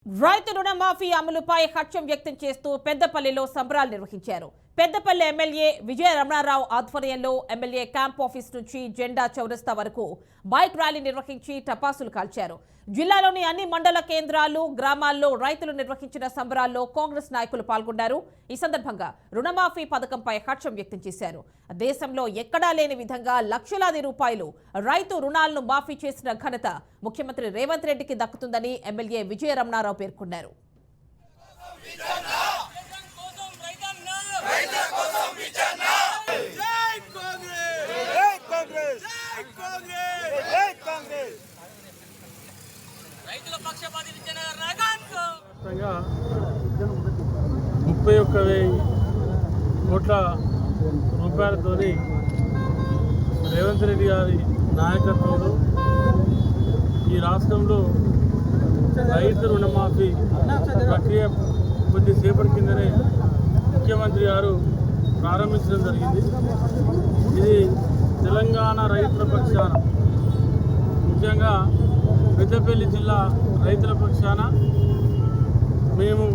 రైతు రుణమాఫీ అమలుపై హర్షం వ్యక్తం చేస్తూ పెద్దపల్లిలో సంబరాలు నిర్వహించారు. పెద్దపల్లి ఎమ్మెల్యే విజయ రమణారావు ఆధ్వర్యంలో ఎమ్మెల్యే క్యాంప్ ఆఫీస్ నుంచి జెండా చౌరస్తా వరకు బైక్ ర్యాలీ నిర్వహించి టపాసులు కాల్చారు. జిల్లాలోని అన్ని మండల కేంద్రాలు, గ్రామాల్లో రైతులు నిర్వహించిన సంబరాల్లో కాంగ్రెస్ నాయకులు పాల్గొన్నారు. ఈ సందర్భంగా రుణమాఫీ పథకంపై హర్షం వ్యక్తం చేశారు. దేశంలో ఎక్కడా లేని విధంగా లక్షలాది రూపాయలు రైతు రుణాలను మాఫీ చేసిన ఘనత ముఖ్యమంత్రి రేవంత్ రెడ్డికి దక్కుతుందని ఎమ్మెల్యే విజయ రమణారావు పేర్కొన్నారు. మొత్తంగా 31,000 కోట్ల రూపాయలతో రేవంత్ రెడ్డి గారి నాయకత్వంలో ఈ రాష్ట్రంలో రైతు రుణమాఫీ ప్రక్రియ కొద్దిసేపటి కిందనే ముఖ్యమంత్రి గారు ప్రారంభించడం జరిగింది. ఇది తెలంగాణ రైతుల పక్షాన, ముఖ్యంగా పెద్దపల్లి జిల్లా రైతుల పక్షాన మేము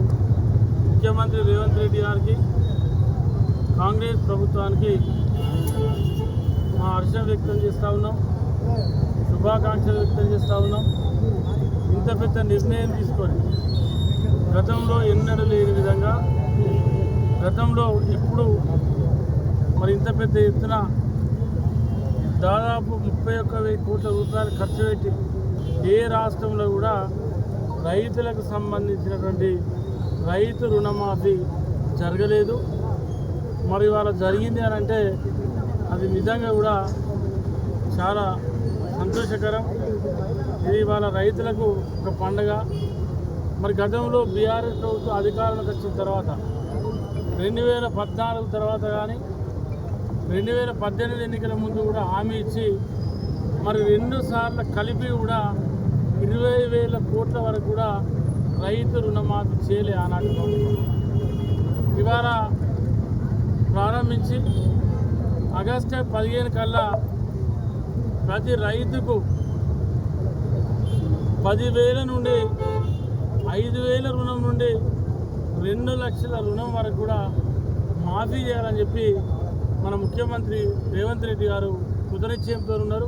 ముఖ్యమంత్రి రేవంత్ రెడ్డి గారికి, కాంగ్రెస్ ప్రభుత్వానికి మా హర్షం వ్యక్తం చేస్తూ ఉన్నాం, శుభాకాంక్షలు వ్యక్తం చేస్తూ ఉన్నాం. ఇంత పెద్ద నిర్ణయం తీసుకొని గతంలో ఎన్నడూ లేని విధంగా, గతంలో ఎప్పుడు మరి ఇంత పెద్ద ఎత్తున దాదాపు 31,000 కోట్ల రూపాయలు ఖర్చు పెట్టి ఏ రాష్ట్రంలో కూడా రైతులకు సంబంధించినటువంటి రైతు రుణమాఫీ జరగలేదు. మరి వాళ్ళ జరిగింది అని అంటే అది నిజంగా కూడా చాలా సంతోషకరం. ఇది వాళ్ళ రైతులకు ఒక పండగ. మరి గతంలో బీఆర్ఎస్ ప్రభుత్వం అధికారంలోకి వచ్చిన తర్వాత 2014 తర్వాత కానీ 2018 ఎన్నికల ముందు కూడా హామీ ఇచ్చి మరి 2 సార్లు కలిపి కూడా 20,000 కోట్ల వరకు కూడా రైతు రుణమాఫీ చేయలే ఆనాటి ప్రభుత్వం. ఇవాళ ప్రారంభించి ఆగస్టు 15 కల్లా ప్రతి రైతుకు 10,000 నుండి 5,000 రుణం నుండి 2 లక్షల రుణం వరకు కూడా మాఫీ చేయాలని చెప్పి మన ముఖ్యమంత్రి రేవంత్ రెడ్డి గారు కృతనిశ్చయంతో ఉన్నారు.